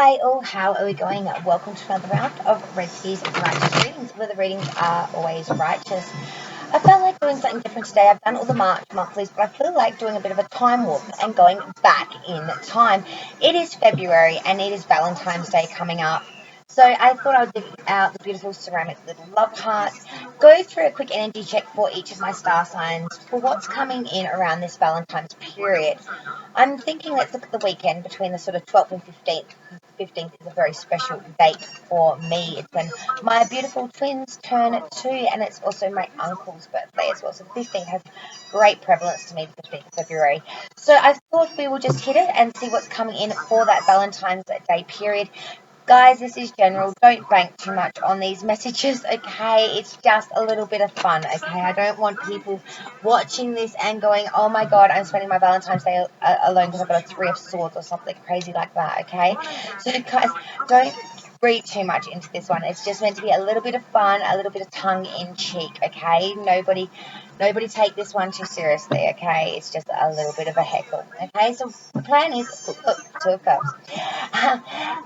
Hi all, how are we going? Welcome to another round of Red's Righteous Readings, where the readings are always righteous. I felt like doing something different today. I've done all the March monthlies, but I feel like doing a bit of a time warp and going back in time. It is February and it is Valentine's Day coming up. So I thought I would dig out the beautiful ceramic little love heart, go through a quick energy check for each of my star signs for what's coming in around this Valentine's period. I'm thinking let's look at the weekend between the sort of 12th and 15th. 15th is a very special date for me. It's when my beautiful twins turn 2, and it's also my uncle's birthday as well. So the 15th has great prevalence to me, the 15th of February. So I thought we will just hit it and see what's coming in for that Valentine's Day period. Guys, this is general. Don't bank too much on these messages, okay? It's just a little bit of fun, okay? I don't want people watching this and going, oh my God, I'm spending my Valentine's Day alone because I've got a 3 of Swords or something crazy like that, okay? So, guys, don't read too much into this one. It's just meant to be a little bit of fun, a little bit of tongue in cheek, okay? Nobody take this one too seriously, okay? It's just a little bit of a heckle, okay? So the plan is, Two of Cups.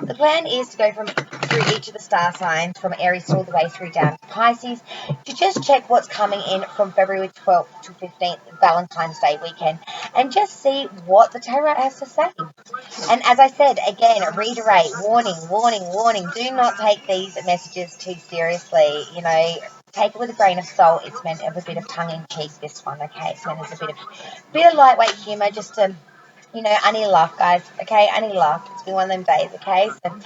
The plan is to go through each of the star signs from Aries all the way through down to Pisces to just check what's coming in from February 12th to 15th, Valentine's Day weekend, and just see what the tarot has to say. And as I said, again, reiterate, warning, warning, warning, do not take these messages too seriously, take it with a grain of salt. It's meant of a bit of tongue in cheek, this one, okay? It's meant as a bit of lightweight humor, just to, I need a laugh, guys, okay? I need a laugh. It's been one of them days, okay? So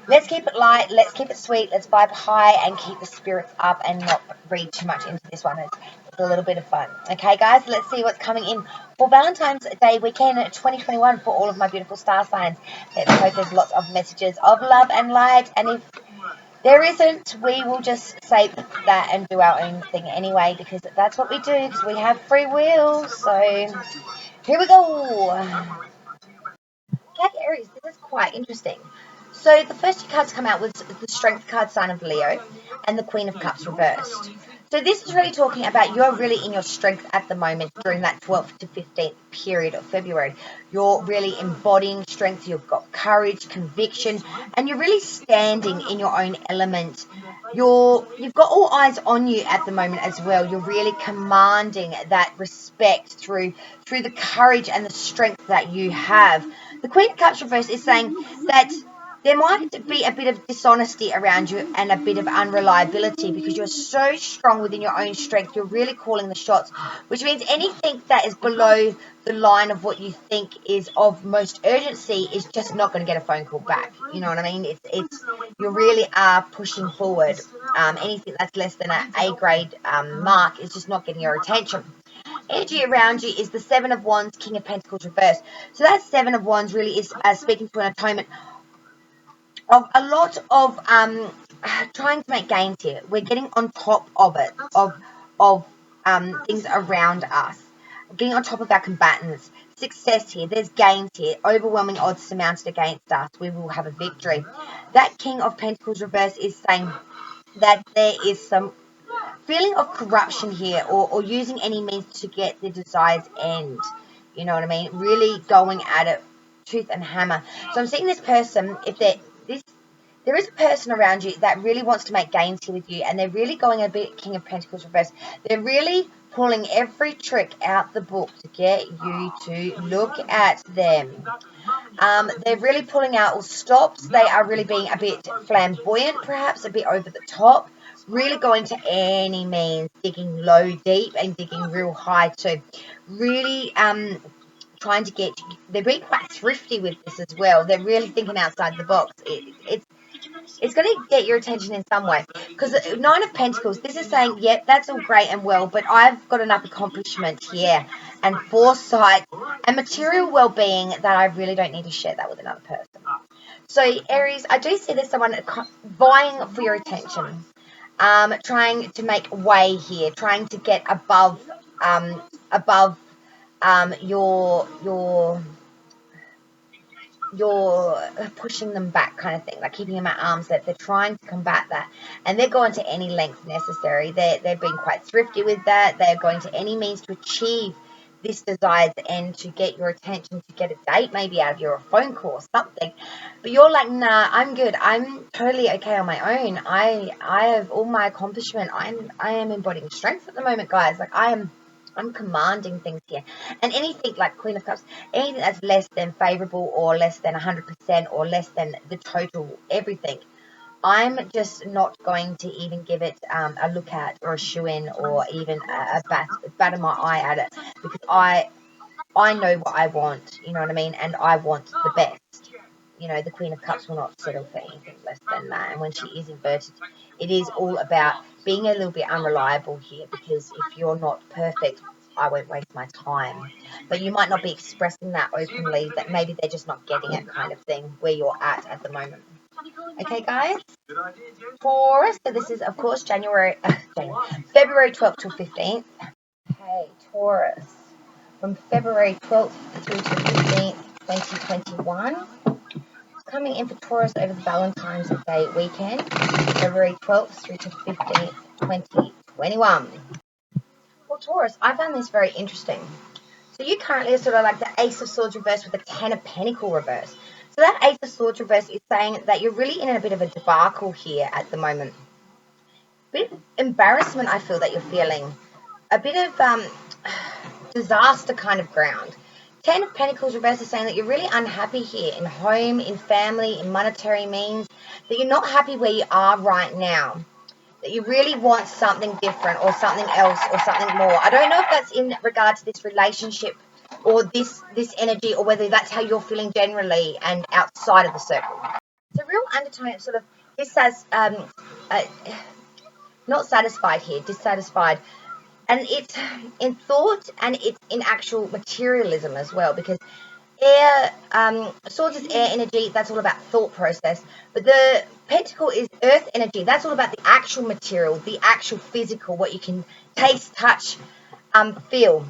let's keep it light, let's keep it sweet, let's vibe high and keep the spirits up and not read too much into this one. It's a little bit of fun. Okay, guys, let's see what's coming in for Valentine's Day weekend 2021 for all of my beautiful star signs. Let's hope there's lots of messages of love and light, and if there isn't, we will just say that and do our own thing anyway, because that's what we do, because we have free will. So here we go. Okay, Aries, this is quite interesting. So the first two cards come out with the Strength card, sign of Leo, and the Queen of Cups reversed. So this is really talking about you're really in your strength at the moment during that 12th to 15th period of February. You're really embodying strength. You've got courage, conviction, and you're really standing in your own element. You've got all eyes on you at the moment as well. You're really commanding that respect through the courage and the strength that you have. The Queen of Cups reverse is saying that there might be a bit of dishonesty around you and a bit of unreliability because you're so strong within your own strength. You're really calling the shots, which means anything that is below the line of what you think is of most urgency is just not going to get a phone call back. You know what I mean? It's you really are pushing forward. Anything that's less than an A grade mark is just not getting your attention. Energy around you is the Seven of Wands, King of Pentacles reversed. So that Seven of Wands really is speaking to an atonement of a lot of trying to make gains here. We're getting on top of it, of things around us, getting on top of our combatants. Success here, there's gains here, overwhelming odds surmounted against us. We will have a victory. That King of Pentacles reverse is saying that there is some feeling of corruption here, or using any means to get the desired end. You know what I mean? Really going at it tooth and hammer. So I'm seeing this person, there is a person around you that really wants to make gains here with you, and they're really going a bit King of Pentacles reverse. They're really pulling every trick out the book to get you to look at them. They're really pulling out all stops. They are really being a bit flamboyant, perhaps a bit over the top. Really going to any means, digging low, deep, and digging real high too. Really trying to get. They're being quite thrifty with this as well. They're really thinking outside the box. It's going to get your attention in some way, because Nine of Pentacles, this is saying, yep, that's all great and well, but I've got enough accomplishment here and foresight and material well-being that I really don't need to share that with another person. So Aries, I do see there's someone vying for your attention, trying to make way here, trying to get above you're pushing them back, kind of thing, like keeping them at arms length. They're trying to combat that, and they're going to any length necessary. They've been quite thrifty with that. They're going to any means to achieve this desired end to get your attention, to get a date maybe out of you, or a phone call or something. But you're like, nah, I'm good. I'm totally okay on my own. I have all my accomplishment. I am embodying strength at the moment, guys. Like I'm commanding things here. And anything like Queen of Cups, anything that's less than favorable or less than 100% or less than the total everything, I'm just not going to even give it a look at or a shoe in or even a bat of my eye at it, because I know what I want, you know what I mean, and I want the best. You know, the Queen of Cups will not settle for anything less than that. And when she is inverted, it is all about being a little bit unreliable here, because if you're not perfect, I won't waste my time. But you might not be expressing that openly, that maybe they're just not getting it, kind of thing, where you're at the moment. Okay, guys? Taurus. So this is, of course, February 12th till 15th. Okay, Taurus. From February 12th through to 15th, 2021. Coming in for Taurus over the Valentine's Day weekend, February 12th through to 15th, 2021. Well, Taurus, I found this very interesting. So you currently are sort of like the Ace of Swords reversed with the Ten of Pentacles reversed. So that Ace of Swords reverse is saying that you're really in a bit of a debacle here at the moment. A bit of embarrassment, I feel that you're feeling. A bit of disaster kind of ground. Ten of Pentacles reverse is saying that you're really unhappy here in home, in family, in monetary means, that you're not happy where you are right now, that you really want something different or something else or something more. I don't know if that's in regard to this relationship or this energy, or whether that's how you're feeling generally and outside of the circle. It's a real undertone, sort of, this says, not satisfied here, dissatisfied. And it's in thought and it's in actual materialism as well, because air, swords is air energy, that's all about thought process. But the pentacle is earth energy, that's all about the actual material, the actual physical, what you can taste, touch, feel.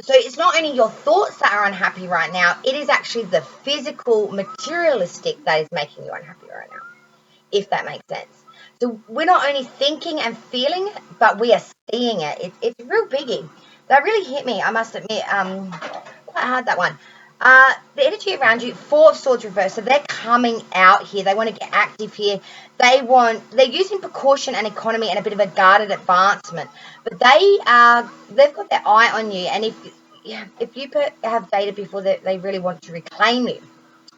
So it's not only your thoughts that are unhappy right now, it is actually the physical, materialistic that is making you unhappy right now, if that makes sense. So we're not only thinking and feeling, but we are seeing it. It's a real biggie. That really hit me, I must admit. Quite hard, that one. The energy around you, Four of Swords reverse. So they're coming out here. They want to get active here. They're using precaution and economy and a bit of a guarded advancement. But they've got their eye on you. And if you have dated before, they really want to reclaim you.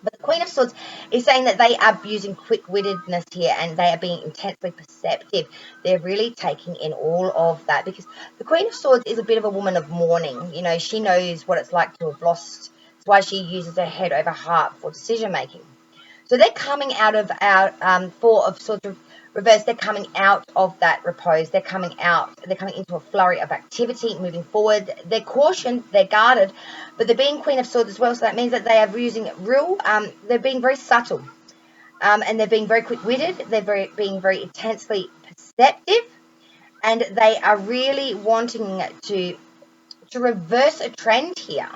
But the Queen of Swords is saying that they are using quick-wittedness here, and they are being intensely perceptive. They're really taking in all of that, because the Queen of Swords is a bit of a woman of mourning. You know, she knows what it's like to have lost. That's why she uses her head over heart for decision-making. So they're coming out of our Four of Swords reverse. They're coming out of that repose. They're coming into a flurry of activity, moving forward. They're cautioned, they're guarded, but they're being Queen of Swords as well. So that means that they are using they're being very subtle, and they're being very quick-witted. They're being very intensely perceptive, and they are really wanting to reverse a trend here,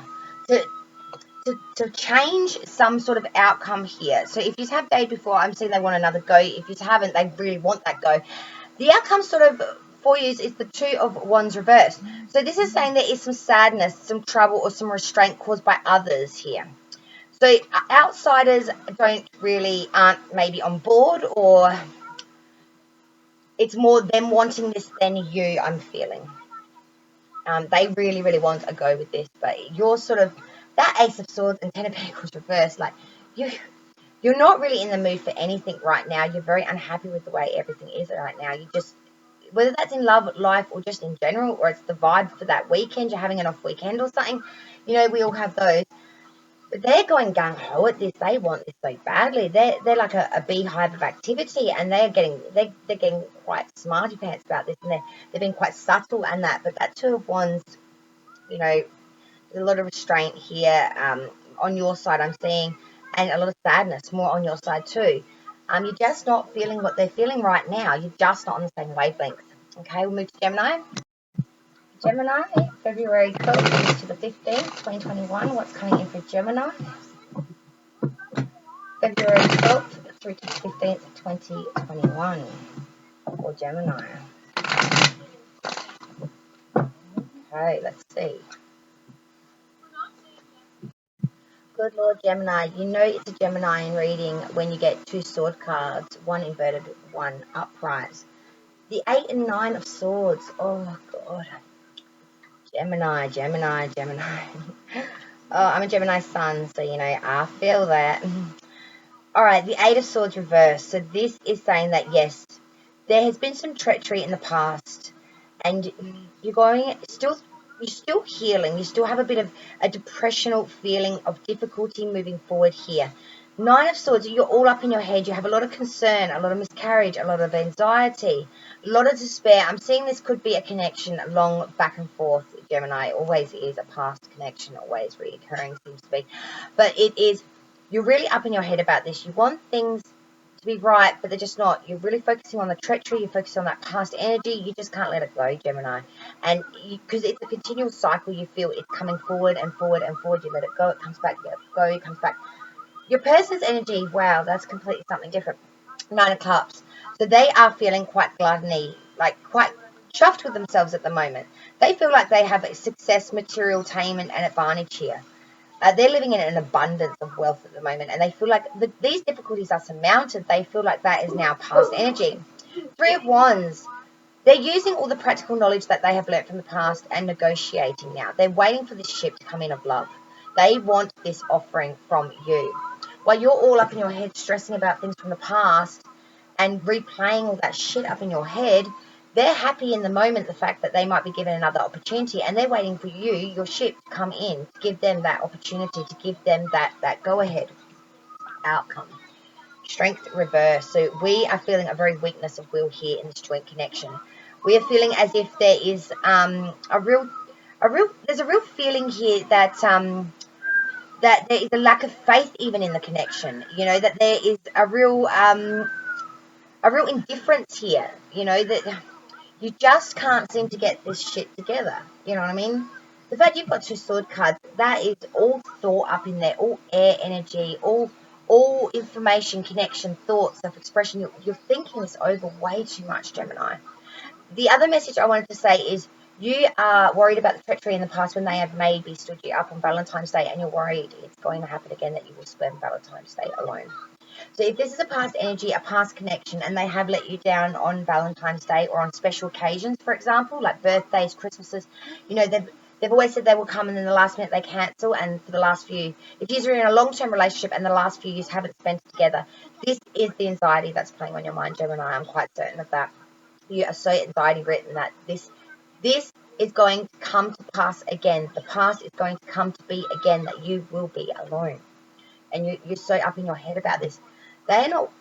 to change some sort of outcome here. So if you have dated before, I'm saying they want another go. If you haven't, they really want that go. The outcome sort of for you is the Two of Wands reversed. So this is saying there is some sadness, some trouble, or some restraint caused by others here. So outsiders aren't maybe on board, or it's more them wanting this than you, I'm feeling. They really, really want a go with this, but you're sort of that Ace of Swords and Ten of Pentacles reversed. Like you're not really in the mood for anything right now. You're very unhappy with the way everything is right now. You just, whether that's in love, life, or just in general, or it's the vibe for that weekend, you're having an off weekend or something. You know, we all have those. But they're going gung-ho at this. They want this so badly. They're like a beehive of activity, and they're getting quite smarty pants about this, and they're being quite subtle and that. But that Two of Wands, you know, there's a lot of restraint here on your side, I'm seeing, and a lot of sadness more on your side too. You're just not feeling what they're feeling right now. You're just not on the same wavelength. Okay, we'll move to Gemini. Gemini, February 12th to the 15th, 2021. What's coming in for Gemini? February 12th through to the 15th, 2021 for Gemini. Okay, let's see. Good Lord Gemini, you know it's a Gemini in reading when you get 2 sword cards, one inverted, one upright. The 8 and 9 of swords. Oh God. Gemini, Gemini, Gemini. Oh, I'm a Gemini sun, so you know, I feel that. Alright, the 8 of swords reversed. So this is saying that yes, there has been some treachery in the past, and you're still healing. You still have a bit of a depressional feeling of difficulty moving forward here. 9 of swords, you're all up in your head. You have a lot of concern, a lot of miscarriage, a lot of anxiety, a lot of despair. I'm seeing this could be a connection long back and forth, Gemini. It always is a past connection, always reoccurring seems to be. But it is, you're really up in your head about this. You want things to be right, but they're just not. You're really focusing on the treachery. You're focusing on that past energy. You just can't let it go, Gemini. And because it's a continual cycle, you feel it's coming forward and forward and forward. You let it go, it comes back. You let it go, it comes back. Your person's energy, wow, that's completely something different. 9 of Cups. So they are feeling quite gluttony, like quite chuffed with themselves at the moment. They feel like they have success, material attainment, and advantage here. They're living in an abundance of wealth at the moment, and they feel like these difficulties are surmounted. They feel like that is now past energy. 3 of Wands. They're using all the practical knowledge that they have learnt from the past and negotiating now. They're waiting for this ship to come in of love. They want this offering from you. While you're all up in your head stressing about things from the past and replaying all that shit up in your head, they're happy in the moment, the fact that they might be given another opportunity, and they're waiting for you, your ship, to come in, to give them that opportunity, to give them that go-ahead outcome. Strength reverse. So we are feeling a very weakness of will here in this joint connection. We are feeling as if there is there's a real feeling here that that there is a lack of faith even in the connection. You know, that there is a real indifference here. You know, that you just can't seem to get this shit together. You know what I mean? The fact you've got 2 sword cards, that is all thought up in there, all air energy, all information, connection, thoughts, self-expression. You're thinking this over way too much, Gemini. The other message I wanted to say is you are worried about the treachery in the past when they have maybe stood you up on Valentine's Day, and you're worried it's going to happen again, that you will spend Valentine's Day alone. So if this is a past energy, a past connection, and they have let you down on Valentine's Day or on special occasions, for example, like birthdays, Christmases, you know, they've always said they will come and then the last minute they cancel. And for the last few, if you're in a long-term relationship and the last few years haven't spent together, this is the anxiety that's playing on your mind, Gemini. I'm quite certain of that. You are so anxiety ridden that this is going to come to pass again. The past is going to come to be again, that you will be alone. And you're so up in your head about this. They're not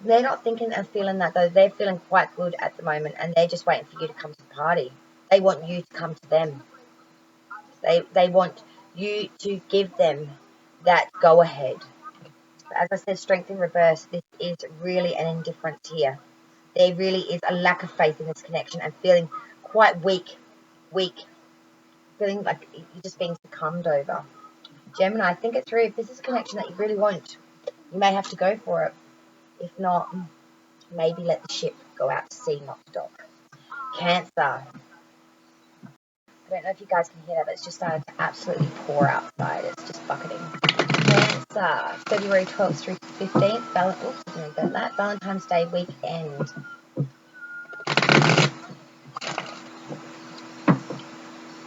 thinking and feeling that, though. They're feeling quite good at the moment, and they're just waiting for you to come to the party. They want you to come to them. They want you to give them that go ahead. As I said, strength in reverse. This is really an indifference here. There really is a lack of faith in this connection, and feeling quite weak, feeling like you're just being succumbed over. Gemini, think it through. If this is a connection that you really want, you may have to go for it. If not, maybe let the ship go out to sea, not to dock. Cancer. I don't know if you guys can hear that, but it's just started to absolutely pour outside. It's just bucketing. Cancer. February 12th through 15th. Valentine's Day weekend.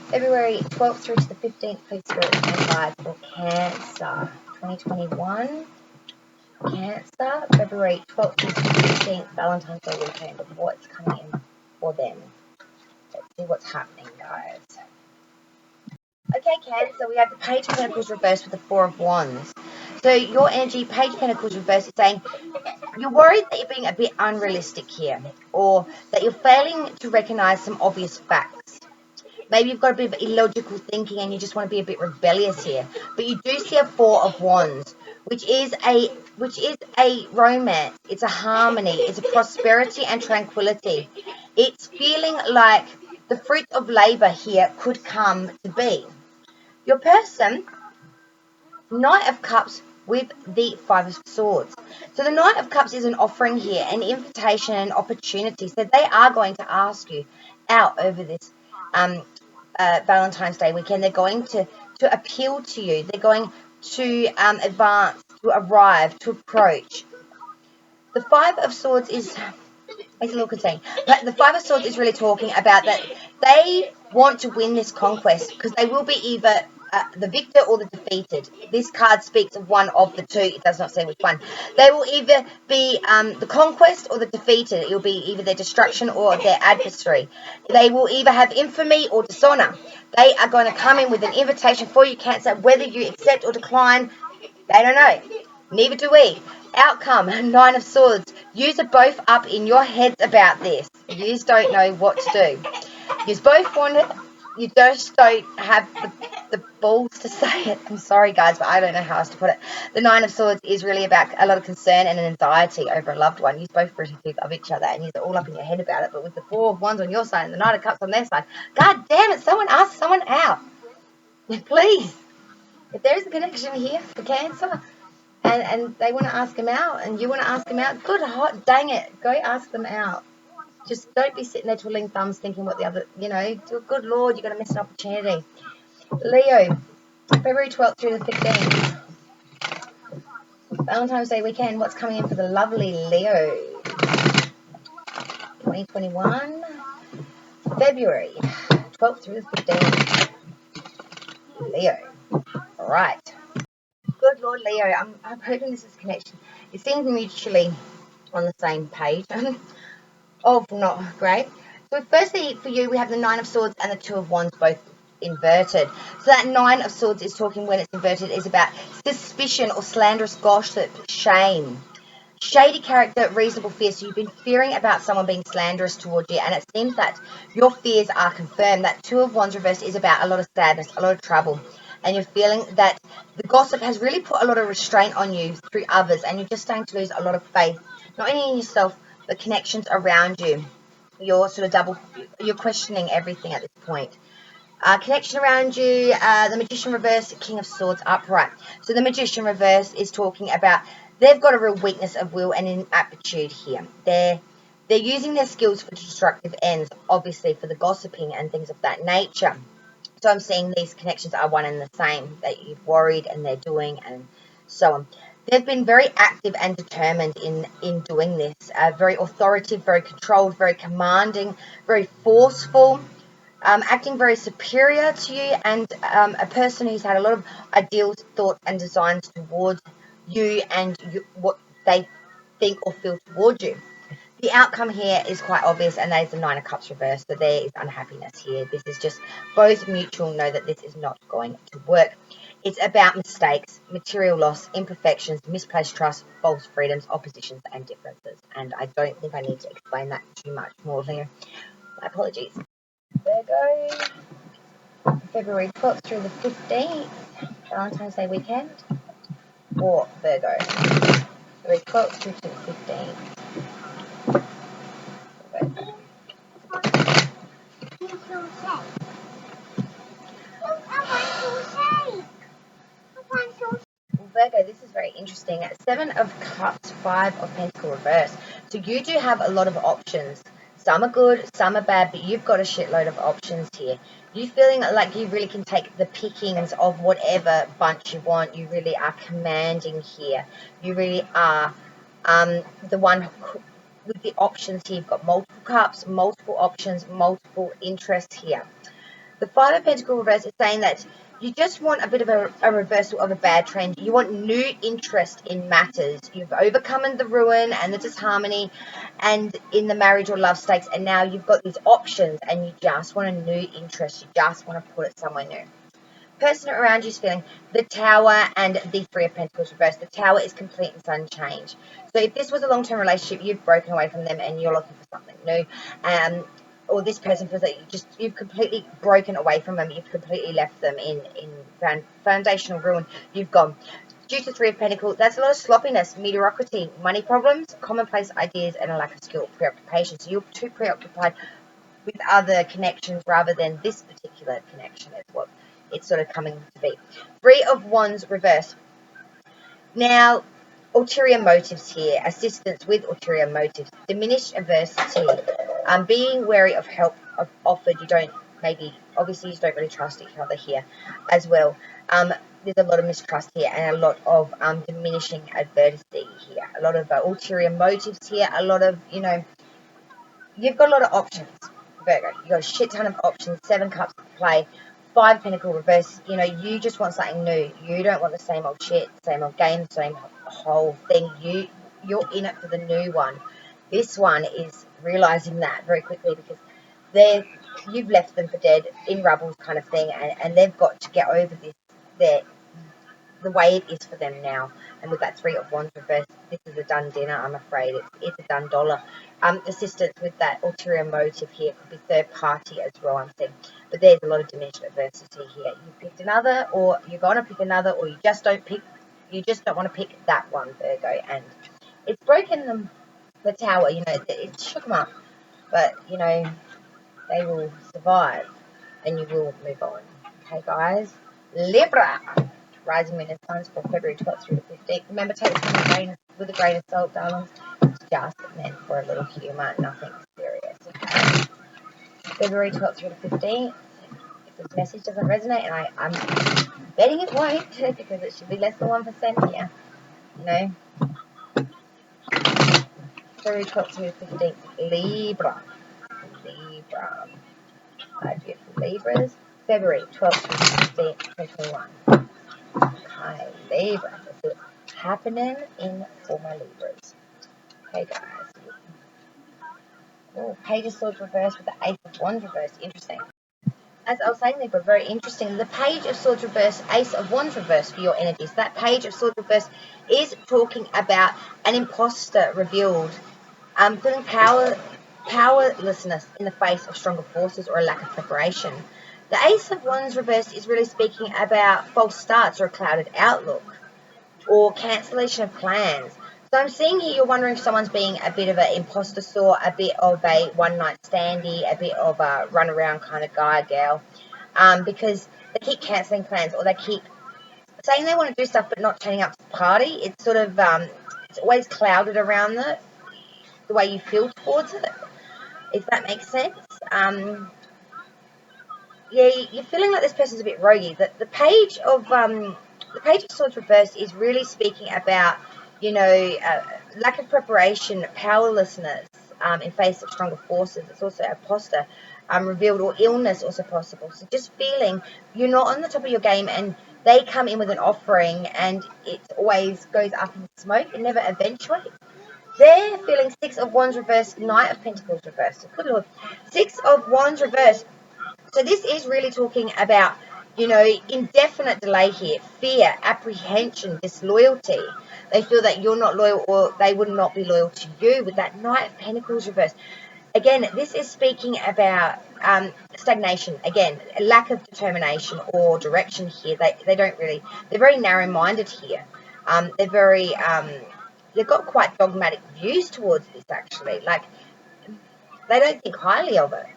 February 12th through to the 15th, please spirit and guide for Cancer 2021. Cancer, February 12th to the 15th, Valentine's Day weekend. What's coming in for them? Let's see what's happening, guys. Okay, Cancer, we have the Page of Pentacles reversed with the Four of Wands. So your energy, Page of Pentacles reversed, is saying you're worried that you're being a bit unrealistic here, or that you're failing to recognize some obvious facts. Maybe you've got a bit of illogical thinking and you just want to be a bit rebellious here. But you do see a Four of Wands, which is a romance. It's a harmony. It's a prosperity and tranquility. It's feeling like the fruit of labor here could come to be. Your person, Knight of Cups with the Five of Swords. So the Knight of Cups is an offering here, an invitation, an opportunity. So they are going to ask you out over this Valentine's Day weekend. They're going to appeal to you. They're going to advance, to arrive, to approach. The Five of Swords is, it's a little concerning, but the Five of Swords is really talking about that they want to win this conquest because they will be either the victor or the defeated. This card speaks of one of the two. It does not say which one. They will either be the conquest or the defeated. It will be either their destruction or their adversary. They will either have infamy or dishonor. They are going to come in with an invitation for you, Cancer. Whether you accept or decline, they don't know. Neither do we. Outcome, Nine of Swords. Yous are both up in your heads about this. Yous don't know what to do. Yous both want it. You just don't have the balls to say it. I'm sorry, guys, but I don't know how else to put it. The Nine of Swords is really about a lot of concern and anxiety over a loved one. Yous both really love each other, and you're all up in your head about it. But with the Four of Wands on your side and the Knight of Cups on their side, God damn it, someone ask someone out. Please. If there's a connection here for Cancer, and they want to ask them out, and you want to ask them out, good hot dang it, go ask them out. Just don't be sitting there twiddling thumbs thinking what the other, good Lord, you're going to miss an opportunity. Leo, February 12th through the 15th. Valentine's Day weekend, what's coming in for the lovely Leo? 2021, February 12th through the 15th. Leo. All right. Good Lord, Leo, I'm hoping this is a connection. It seems mutually on the same page. Oh, not great. So firstly, for you, we have the Nine of Swords and the Two of Wands both inverted. So that Nine of Swords is talking, when it's inverted, is about suspicion or slanderous gossip, shame. Shady character, reasonable fear. So you've been fearing about someone being slanderous towards you, and it seems that your fears are confirmed. That Two of Wands reversed is about a lot of sadness, a lot of trouble. And you're feeling that the gossip has really put a lot of restraint on you through others, and you're just starting to lose a lot of faith, not only in yourself, but connections around you. You're you're questioning everything at this point. Connection around you, the Magician reverse, King of Swords upright. So the Magician reverse is talking about they've got a real weakness of will and inaptitude here. They're using their skills for destructive ends, obviously for the gossiping and things of that nature. So I'm seeing these connections are one and the same, that you've worried and they're doing and so on. They've been very active and determined in doing this. Very authoritative, very controlled, very commanding, very forceful. Acting very superior to you, and a person who's had a lot of ideals, thoughts, and designs towards you and what they think or feel towards you. The outcome here is quite obvious, and that is the Nine of Cups reversed. So there is unhappiness here. This is just both mutual know that this is not going to work. It's about mistakes, material loss, imperfections, misplaced trust, false freedoms, oppositions, and differences. And I don't think I need to explain that too much more here. My apologies. Virgo, February 12th through the 15th, Valentine's Day weekend, or Virgo, February 12th through to the 15th. Virgo, this is very interesting. Seven of Cups, Five of Pentacles reverse. So you do have a lot of options. Some are good, some are bad, but you've got a shitload of options here. You feeling like you really can take the pickings of whatever bunch you want. You really are commanding here. You really are the one with the options here. You've got multiple cups, multiple options, multiple interests here. The Five of Pentacles reverse is saying that you just want a bit of a reversal of a bad trend. You want new interest in matters. You've overcome the ruin and the disharmony and in the marriage or love stakes, and now you've got these options and you just want a new interest. You just want to put it somewhere new. Person around you is feeling the Tower and the Three of Pentacles reversed. The Tower is complete and sudden change. So if this was a long-term relationship, you've broken away from them and you're looking for something new. Or this person feels that you've completely broken away from them. You've completely left them in foundational ruin. You've gone. Due to Three of Pentacles, that's a lot of sloppiness, mediocrity, money problems, commonplace ideas, and a lack of skill, preoccupation. So you're too preoccupied with other connections rather than this particular connection is what it's sort of coming to be. Three of Wands reverse. Now, ulterior motives here, assistance with ulterior motives, diminished adversity, being wary of help offered. You don't, maybe, obviously you don't really trust each other here as well. there's a lot of mistrust here and a lot of diminishing adversity here. A lot of ulterior motives here. A lot of, you've got a lot of options, Virgo. You've got a shit ton of options. 7 cups to play. 5 pentacle reverse. You just want something new. You don't want the same old shit, same old game, same whole thing. You're in it for the new one. This one is realizing that very quickly because you've left them for dead, in rubble kind of thing, and they've got to get over the way it is for them now. And with that 3 of Wands reverse, this is a done dinner, I'm afraid. It's a done dollar. Assistance with that ulterior motive here could be third party as well, I'm saying. But there's a lot of diminished adversity here. You picked another, or you're going to pick another, or you just don't want to pick that one, Virgo. And it's broken the tower, it shook them up. But, they will survive and you will move on. Okay, guys? Libra. Rising Moon and Sun for February 12th through the 15th. Remember, take this with a grain of salt, darlings. It's just meant for a little humour, nothing serious. Okay? February 12th through the 15th. If this message doesn't resonate, and I'm betting it won't, because it should be less than 1% here. February 12th through the 15th. Libra. My beautiful Libras. February 12th through the 15th, 2021. Okay, Libra. This is happening in for my Libras. Okay, guys. Oh, Page of Swords reversed with the Ace of Wands reversed. Interesting. As I was saying, Libra, very interesting. The Page of Swords reversed, Ace of Wands reversed for your energies. That Page of Swords reversed is talking about an imposter revealed, feeling powerlessness in the face of stronger forces or a lack of preparation. The Ace of Wands reversed is really speaking about false starts or a clouded outlook or cancellation of plans. So I'm seeing here you're wondering if someone's being a bit of an imposter sort, a bit of a one-night standy, a bit of a run-around kind of guy, gal, because they keep cancelling plans or they keep saying they want to do stuff but not turning up to the party. It's sort of, it's always clouded around the way you feel towards it, if that makes sense. Yeah, you're feeling like this person's a bit roguey. The Page of Swords reversed is really speaking about, lack of preparation, powerlessness in face of stronger forces. It's also imposter revealed, or illness also possible. So just feeling you're not on the top of your game, and they come in with an offering, and it always goes up in smoke. It never eventuates. They're feeling 6 of Wands reversed, Knight of Pentacles reversed. Good Lord. 6 of Wands reversed. So this is really talking about, indefinite delay here, fear, apprehension, disloyalty. They feel that you're not loyal, or they would not be loyal to you with that Knight of Pentacles reversed. Again, this is speaking about stagnation. Again, a lack of determination or direction here. They don't really, they're very narrow-minded here. They've got quite dogmatic views towards this, actually. Like, they don't think highly of it,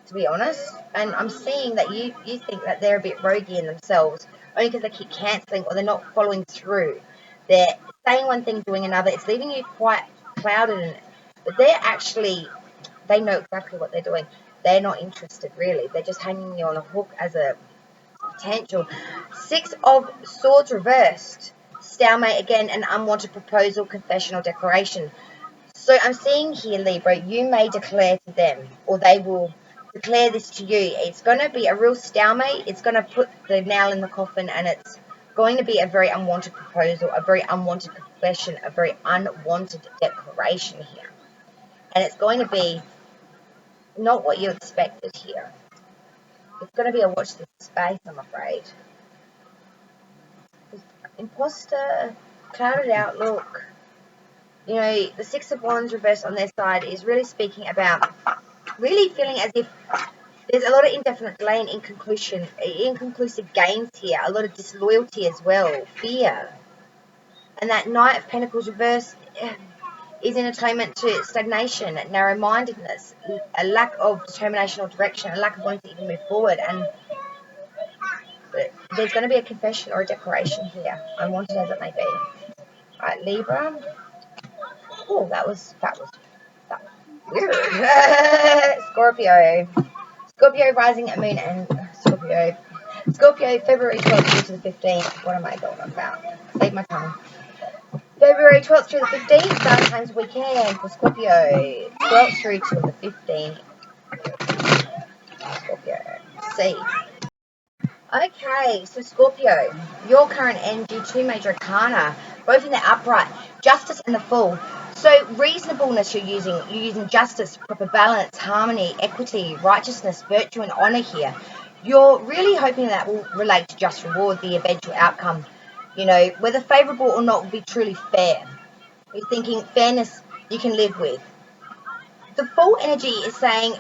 to be honest. And I'm seeing that you think that they're a bit roguey in themselves, only because they keep cancelling or they're not following through. They're saying one thing, doing another. It's leaving you quite clouded, but they know exactly what they're doing. They're not interested, really. They're just hanging you on a hook as a potential. 6 of Swords reversed. Stalemate again, an unwanted proposal, confession, or declaration. So I'm seeing here, Libra, you may declare to them, or they will declare this to you. It's going to be a real stalemate. It's going to put the nail in the coffin, and it's going to be a very unwanted proposal, a very unwanted confession, a very unwanted declaration here. And it's going to be not what you expected here. It's going to be a watch this space, I'm afraid. Imposter, clouded outlook. The 6 of Wands reversed on their side is really speaking about really feeling as if there's a lot of indefinite delay and inconclusive gains here, a lot of disloyalty as well, fear. And that Knight of Pentacles reversed is in atonement to stagnation, narrow-mindedness, a lack of determination or direction, a lack of wanting to even move forward. And there's going to be a confession or a declaration here, unwanted as it may be. All right, Libra. Oh, that was weird. Scorpio rising, moon, and Scorpio. Scorpio, February 12th through to the 15th. What am I going on about? Save my tongue. February 12th through the 15th, Valentine's weekend for Scorpio. 12th through to the 15th. Scorpio. C. Okay, so Scorpio, your current energy, two major arcana, both in the upright, justice and the fool. So reasonableness you're using justice, proper balance, harmony, equity, righteousness, virtue and honor here. You're really hoping that will relate to just reward, the eventual outcome. You know, whether favorable or not will be truly fair. You're thinking fairness you can live with. The full energy is saying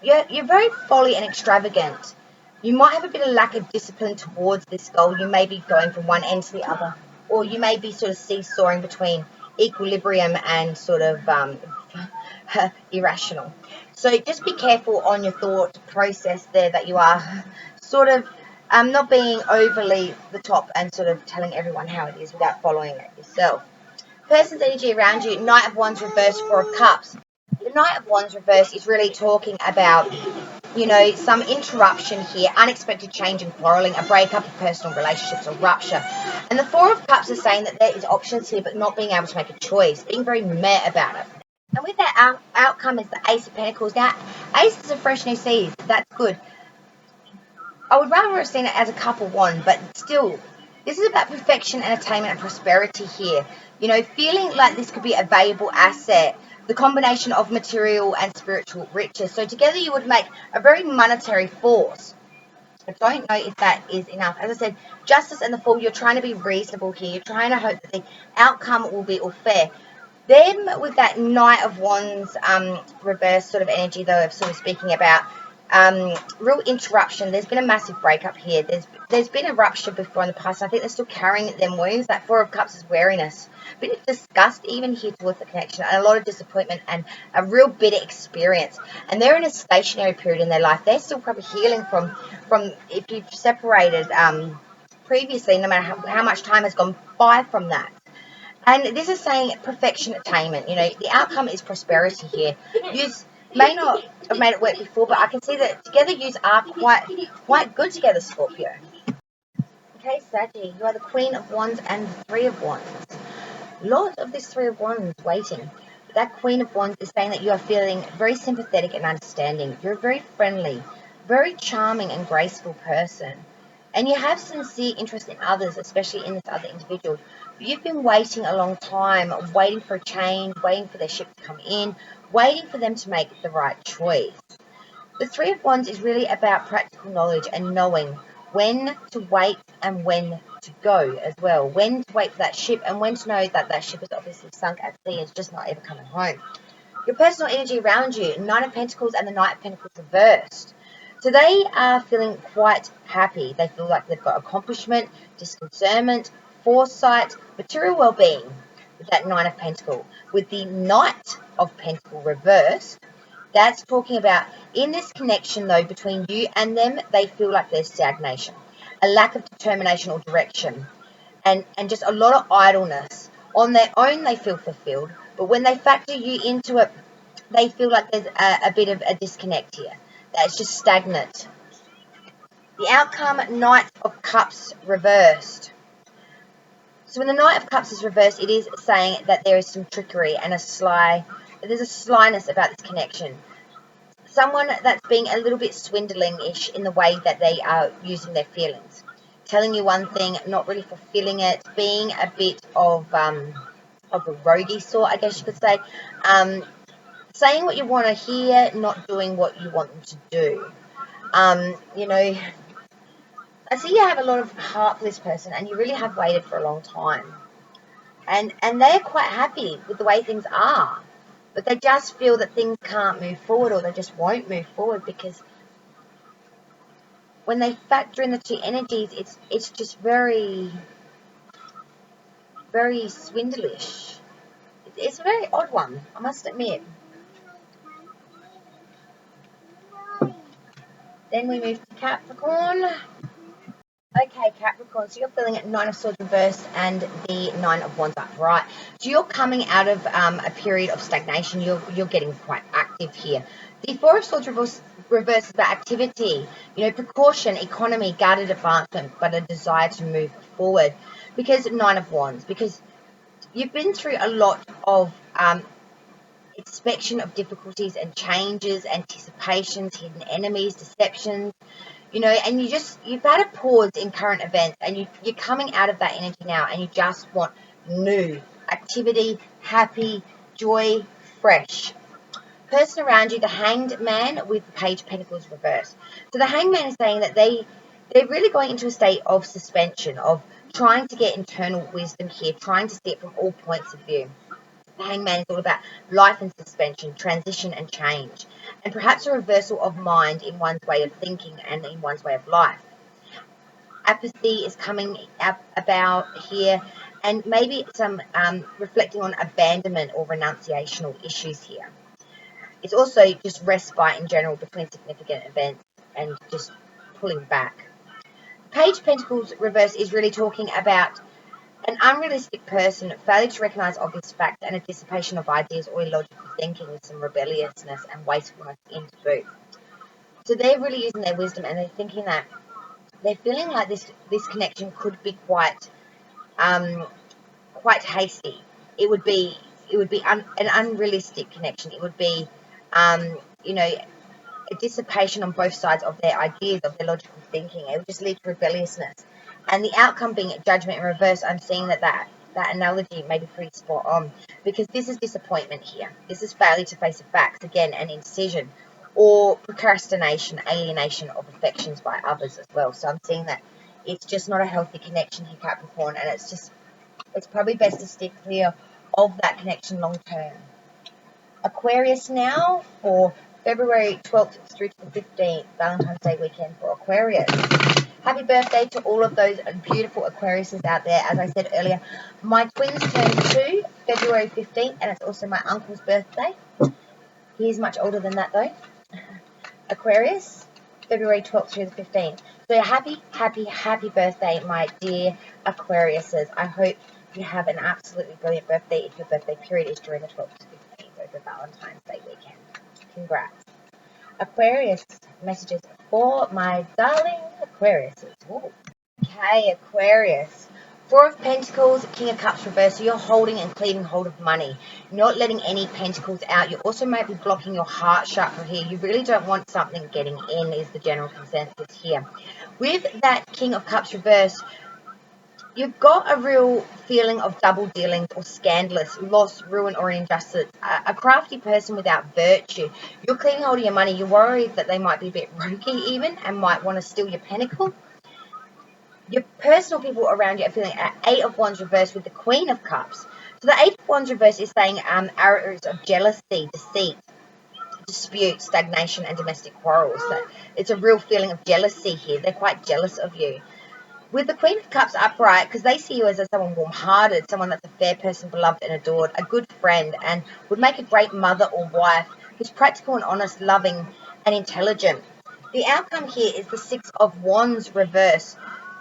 you're very folly and extravagant. You might have a bit of lack of discipline towards this goal. You may be going from one end to the other, or you may be sort of seesawing between equilibrium and sort of irrational. So just be careful on your thought process there, that you are sort of not being overly the top and sort of telling everyone how it is without following it yourself. Person's energy around you, Knight of Wands reversed, Four of Cups. The Knight of Wands reverse is really talking about, you know, some interruption here, unexpected change and quarrelling, a breakup of personal relationships or rupture. And the Four of Cups is saying that there is options here, but not being able to make a choice, being very meh about it. And with that outcome is the Ace of Pentacles. Now, Ace is a fresh new seed. That's good. I would rather have seen it as a couple one, but still, this is about perfection and attainment and prosperity here. You know, feeling like this could be a valuable asset, the combination of material and spiritual riches. So together you would make a very monetary force. I don't know if that is enough. As I said, justice and the fool, you're trying to be reasonable here. You're trying to hope that the outcome will be all fair. Then with that Knight of Wands reverse sort of energy, though, of sort of speaking about real interruption. There's been a massive breakup here. There's been a rupture before in the past. I think they're still carrying them wounds. That Four of Cups is wariness, a bit of disgust even here towards the connection, and a lot of disappointment and a real bitter experience. And they're in a stationary period in their life. They're still probably healing from if you've separated previously, no matter how much time has gone by from that. And this is saying perfection attainment. You know, the outcome is prosperity here. You may not have made it work before, but I can see that together you are quite good together, Scorpio. Okay, Saggy, you are the Queen of Wands and the Three of Wands. Lot of this Three of Wands waiting. That Queen of Wands is saying that you are feeling very sympathetic and understanding. You're a very friendly, very charming and graceful person. And you have sincere interest in others, especially in this other individual. But you've been waiting a long time, waiting for a change, waiting for their ship to come in, waiting for them to make the right choice. The Three of Wands is really about practical knowledge and knowing when to wait and when to go as well. When to wait for that ship and when to know that that ship is obviously sunk at sea and is just not ever coming home. Your personal energy around you, Nine of Pentacles and the Knight of Pentacles reversed. So they are feeling quite happy. They feel like they've got accomplishment, discernment, foresight, material well-being with that Nine of Pentacles. With the Knight of Pentacles reversed, that's talking about in this connection, though, between you and them, they feel like there's stagnation, a lack of determination or direction, and just a lot of idleness. On their own, they feel fulfilled, but when they factor you into it, they feel like there's a bit of a disconnect here. That's just stagnant. The outcome, Knight of Cups reversed. So when the Knight of Cups is reversed, it is saying that there is some trickery and there's a slyness about this connection. Someone that's being a little bit swindling-ish in the way that they are using their feelings. Telling you one thing, not really fulfilling it, being a bit of a roguey sort, I guess you could say. Saying what you want to hear, not doing what you want them to do. You know, I see you have a lot of heart for this person and you really have waited for a long time. And they're quite happy with the way things are. But they just feel that things can't move forward, or they just won't move forward, because when they factor in the two energies, it's just very, very swindlish. It's a very odd one, I must admit. Then we move to Capricorn. Okay, Capricorn, so you're feeling it Nine of Swords reverse and the Nine of Wands upright. So you're coming out of a period of stagnation. You're getting quite active here. The Four of Swords reverse is about activity, precaution, economy, guarded advancement, but a desire to move forward. Because Nine of Wands, because you've been through a lot of inspection of difficulties and changes, anticipations, hidden enemies, deceptions, and you've had a pause in current events, and you're coming out of that energy now, and you just want new activity, happy, joy, fresh. Person around you, the Hanged Man with the Page of Pentacles reversed. So the Hanged Man is saying that they're really going into a state of suspension, of trying to get internal wisdom here, trying to see it from all points of view. The Hangman is all about life and suspension, transition and change, and perhaps a reversal of mind in one's way of thinking and in one's way of life. Apathy is coming up about here, and maybe some reflecting on abandonment or renunciational issues here. It's also just respite in general between significant events and just pulling back. Page Pentacles reverse is really talking about an unrealistic person, failure to recognise obvious facts, and a dissipation of ideas or illogical thinking with some rebelliousness and wastefulness into boot. So they're really using their wisdom, and they're thinking that they're feeling like this connection could be quite hasty. It would be an unrealistic connection. It would be a dissipation on both sides of their ideas, of their logical thinking. It would just lead to rebelliousness. And the outcome being judgment in reverse, I'm seeing that analogy may be pretty spot on, because this is disappointment here. This is failure to face the facts, again, an indecision, or procrastination, alienation of affections by others as well. So I'm seeing that it's just not a healthy connection here, Capricorn, and it's probably best to steer clear of that connection long term. Aquarius now for February 12th through to the 15th, Valentine's Day weekend for Aquarius. Happy birthday to all of those beautiful Aquariuses out there. As I said earlier, my twins turned 2 February 15th, and it's also my uncle's birthday. He is much older than that though. Aquarius, February 12th through the 15th. So happy, happy, happy birthday, my dear Aquariuses. I hope you have an absolutely brilliant birthday if your birthday period is during the 12th to 15th over Valentine's Day weekend. Congrats. Aquarius, messages for my darling Aquariuses. Ooh. Okay, Aquarius. Four of Pentacles, King of Cups reversed. So you're holding and cleaving hold of money. You're not letting any pentacles out. You also might be blocking your heart chakra here. You really don't want something getting in, is the general consensus here. With that King of Cups reversed, you've got a real feeling of double dealings or scandalous, loss, ruin, or injustice. A crafty person without virtue. You're cleaning hold of your money. You're worried that they might be a bit roguey even and might want to steal your pentacle. Your personal people around you are feeling at Eight of Wands reversed with the Queen of Cups. So the Eight of Wands reversed is saying arrows of jealousy, deceit, dispute, stagnation, and domestic quarrels. So it's a real feeling of jealousy here. They're quite jealous of you. With the Queen of Cups upright, because they see you as someone warm-hearted, someone that's a fair person, beloved and adored, a good friend, and would make a great mother or wife, who's practical and honest, loving and intelligent. The outcome here is the Six of Wands reverse.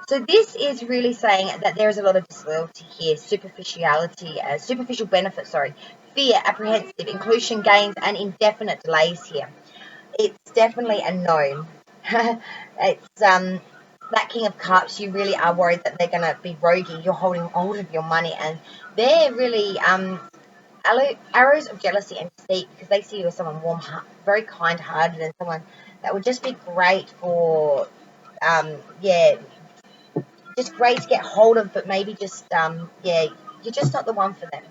So this is really saying that there is a lot of disloyalty here, superficiality, superficial benefit, fear, apprehensive, inclusion gains, and indefinite delays here. It's definitely a no. It's that King of Cups. You really are worried that they're going to be roguey. You're holding hold of your money, and they're really arrows of jealousy and deceit, because they see you as someone warm, very kind-hearted, and someone that would just be great for, just great to get hold of, but maybe just, you're just not the one for them.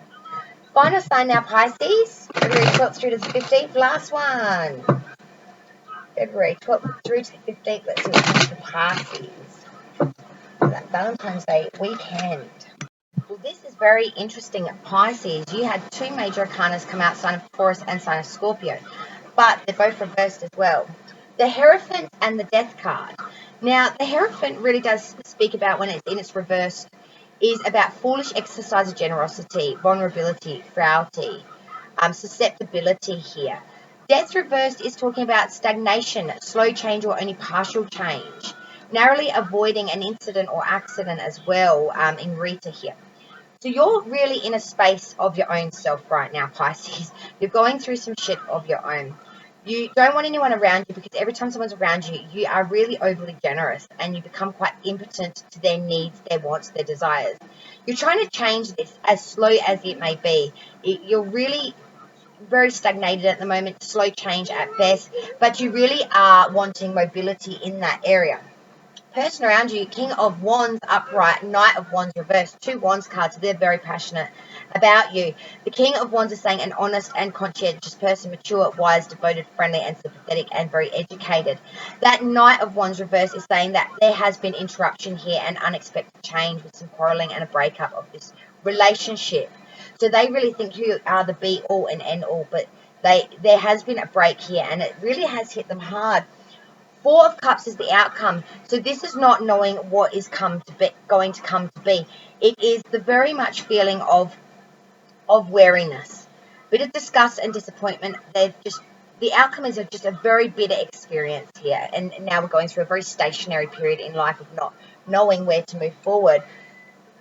Final sign now, Pisces, February 12th through to the 15th, last one. February 12th through to the 15th, let's see what happens to Pisces. That Valentine's Day weekend. Well, this is very interesting, Pisces. You had two major arcanas come out, sign of Taurus and sign of Scorpio, but they're both reversed as well. The Hierophant and the Death card. Now, the Hierophant really does speak about, when it's in its reverse, is about foolish exercise of generosity, vulnerability, frailty, susceptibility here. Death reversed is talking about stagnation, slow change or only partial change. narrowly avoiding an incident or accident as well in Rita here. So you're really in a space of your own self right now, Pisces. You're going through some shit of your own. You don't want anyone around you because every time someone's around you, you are really overly generous and you become quite impotent to their needs, their wants, their desires. You're trying to change this as slow as it may be. You're really very stagnated at the moment, slow change at best, but you really are wanting mobility in that area. Person around you, King of Wands upright, Knight of Wands reversed, two Wands cards. They're very passionate about you. The King of Wands is saying an honest and conscientious person, mature, wise, devoted, friendly, and sympathetic, and very educated. That Knight of Wands reverse is saying that there has been interruption here and unexpected change with some quarreling and a breakup of this relationship. So they really think you are the be all and end all, but there has been a break here and it really has hit them hard. Four of Cups is the outcome. So this is not knowing what is going to come to be. It is the very much feeling of wariness, bit of disgust and disappointment. The outcome is just a very bitter experience here, and now we're going through a very stationary period in life of not knowing where to move forward.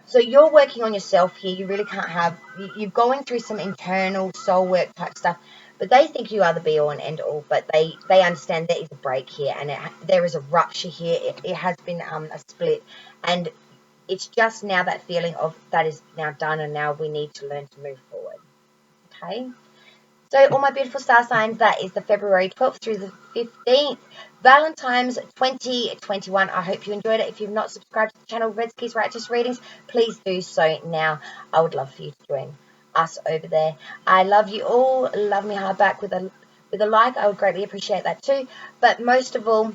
So you're working on yourself here. You really can't have, you're going through some internal soul work type stuff, but they think you are the be all and end all, but they understand there is a break here and there is a rupture here. It has been a split, and it's just now that feeling of that is now done and now we need to learn to move forward. Okay. So all my beautiful star signs, that is the February 12th through the 15th. Valentine's 2021. I hope you enjoyed it. If you've not subscribed to the channel Redski's Righteous Readings, please do so now. I would love for you to join us over there. I love you all. Love me hard back with a like. I would greatly appreciate that too. But most of all,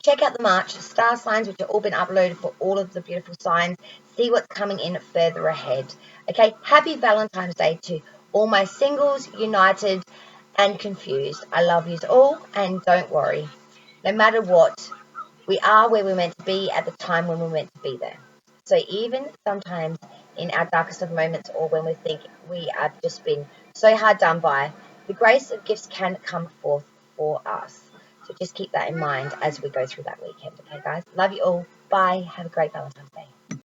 check out the March star signs, which have all been uploaded for all of the beautiful signs. See what's coming in further ahead. Okay, happy Valentine's Day to all my singles, united and confused. I love you all, and don't worry. No matter what, we are where we're meant to be at the time when we're meant to be there. So even sometimes in our darkest of moments or when we think we have just been so hard done by, the grace of gifts can come forth for us. So just keep that in mind as we go through that weekend. Okay, guys? Love you all. Bye. Have a great Valentine's Day.